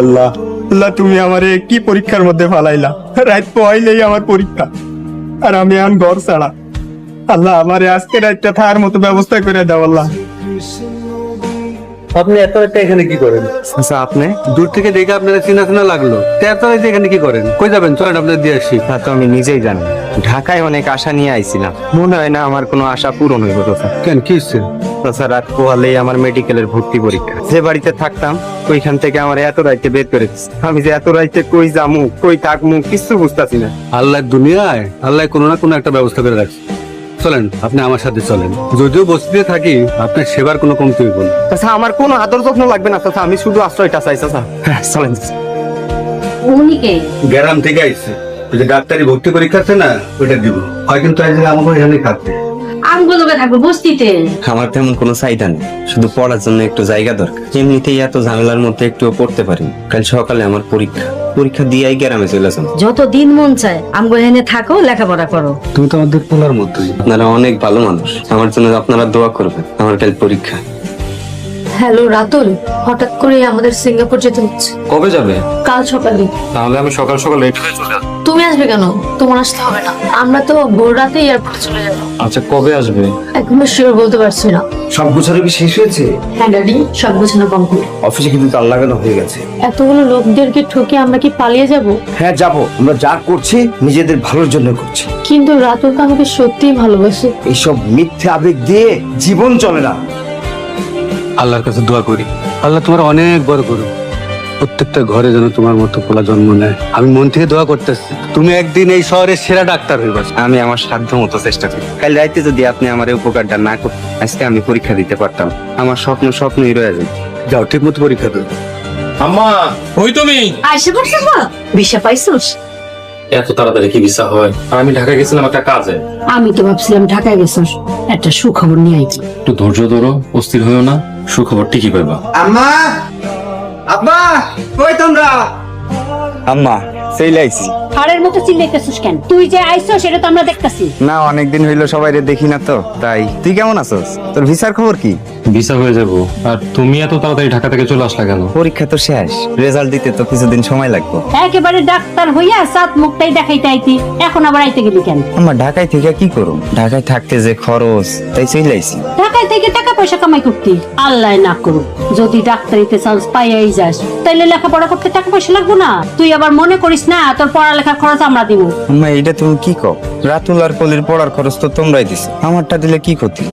আল্লাহ আল্লাহ, তুমি আমারে কি পরীক্ষার মধ্যে ফালাইলা? রাত পয়লেই আমার পরীক্ষা, আর আমি এখন ঘর ছাড়া। আল্লাহ, আমারে আজকে রাতটা থাকার মতো ব্যবস্থা করে দাও আল্লাহ। আপনি এত রাতে এখানে কি করেন? আচ্ছা, আপনি দূর থেকে দেখে আপনার চেনা চেনা লাগলো, তো এত রাতে এখানে কি করেন? কই যাবেন? চলেন আপনার দিয়ে আসি। তা তো আমি নিজেই জানি, ঢাকায় অনেক আশা নিয়ে আইছিলাম, মনে হয় না আমার কোনো আশা পূরণ হইব। কেন, কি হচ্ছে? রাত পোহালেই আমার মেডিকেলের ভর্তি পরীক্ষা। যে বাড়িতে থাকতাম ওইখান থেকে আমার এত রাইতে বের করে দিচ্ছে। আমি যে এত রাইতে কই যামু কই থাকমু কিছু বুঝতাছি না। আল্লাহর দুনিয়ায় আল্লাহ কোনো না কোনো একটা ব্যবস্থা করে রাখছে। চলেন, আপনি আমার সাথে চলেন। যদিও বস্তিতে থাকি, আপনার সেবার কোনো কমতি হইব না। চাচা, আমার কোনো আদর যত্ন লাগবে না চাচা, আমি শুধু আশ্রয়টা চাই চাচা। হ্যাঁ, চলেন। উনি কে? গ্রাম থেকে আইছে, ওই যে ডাক্তারি ভর্তি পরীক্ষা আছে না, ওইটা দিব। হয় কিন্তু আমাকে এখানে থাকতে। আমগুলো থাকবো বস্তিতে। আমার তেমন কোনো চাহিদা নেই, শুধু পড়ার জন্য একটু জায়গা দরকার। এমনিতেই এত ঝামেলার মধ্যে একটুও পড়তে পারি। কাল সকালে আমার পরীক্ষা দিয়েই গ্রামে চলে যান। যত দিন মন চায় আমগো এনে থাকো, লেখাপড়া করো। তুমি তো আমাদের পোলার মতোই। আপনারা অনেক ভালো মানুষ, আমার জন্য আপনারা দোয়া করবেন। আমার কাল পরীক্ষা। হ্যালো রাতুল, হঠাৎ করে আমাদের সিঙ্গাপুর যেতে হচ্ছে। কবে যাবে? কাল সকালে। তাহলে আমি সকাল সকাল রেডি হয়ে চলে আসবো। তুমি আসবে কেন? তোমার আসতে হবে না, আমরা তো ভোর রাতে এয়ারপোর্টে চলে যাবো। আচ্ছা, কবে আসবে? এখনো শিওর বলতে পারছি না। সব গোছানো কি শেষ হয়েছে? হ্যাঁ ড্যাডি, সব গোছানো কমপ্লিট। অফিসে কিন্তু তার লাগানো হয়ে গেছে। এতগুলো লোকদেরকে ঠকে আমরা কি পালিয়ে যাব? হ্যাঁ, যাবো। আমরা যা করছি নিজেদের ভালোর জন্য করছি। কিন্তু রাতুল তো আমাকে সত্যিই ভালোবাসে। এইসব মিথ্যে আবেগ দিয়ে জীবন চলে না। আল্লাহর কাছে দোয়া করি, আল্লাহ তোমার অনেক বড় করুক। প্রত্যেকটা ঘরে যেন তোমার মতো পোলা জন্ম নেয়। আমি মন থেকে দোয়া করতেছি, তুমি একদিন এই শহরের সেরা ডাক্তার হইবা। আমি আমার সাধ্য মতো চেষ্টা করি। কাল রাইতে যদি আপনি আমার এই উপকারটা না করতেন, আজকে আমি পরীক্ষা দিতে পারতাম। আমার স্বপ্নই রয়ে যায়। যাও, ঠিক মতো পরীক্ষা দাও। আম্মা, ওই তুমি আইসে পড়ছিস মা? ভিসা পাইছিস? এত তাড়াতাড়ি কি ভিসা হয়? আর আমি ঢাকা গেছিলাম একটা কাজে। আমি তো ভাবছিলাম ঢাকায় গেছিস, একটা সুখবর নিয়ে আইছি। একটু ধৈর্য ধরো, অস্থির হইও না, সুখবর ঠিকই পাইবা। আম্মা, আব্বা, কই তোমরা? আম্মা, সেই লাইছি। হাড়ের মতো চিল্লাইতেছিস কেন? তুই যে আইছো সেটা তো আমরা দেখতাছি। না, অনেকদিন হইলো সবাই দেখি না তো, তাই। তুই কেমন আছোস? তোর ভিসার খবর কি? ভিসা হয়ে যাবো। আর তুমি এত তাড়াতাড়ি ঢাকা থেকে চলে আসলা কেন? পরীক্ষা তো শেষ, রেজাল্ট দিতে তো কিছুদিন সময় লাগবে। একেবারে ডাক্তার হইয়া সাত মুখটাই দেখাইতে আইতি, এখন আবার আইতে গেলি কেন? আমার ঢাকায় থেকে কি করুম? ঢাকায় থাকতে যে খরচ, তাই চলে আইছি। ঢাকায় থেকে টাকা পয়সা কামাই করতি, আল্লাহ না করুক যদি ডাক্তারিতে চান্স পাইয়াই যাস, তাইলে লেখাপড়া করতে টাকা পয়সা লাগবো না? তুই আবার মনে করিস না তোর পড়ালেখার খরচ আমরা দিব। আম্মা, এটা তুমি কি কও? রাতুল আর কলির পড়ার খরচ তো তোমরাই দিছো, আমারটা দিলে কি ক্ষতি?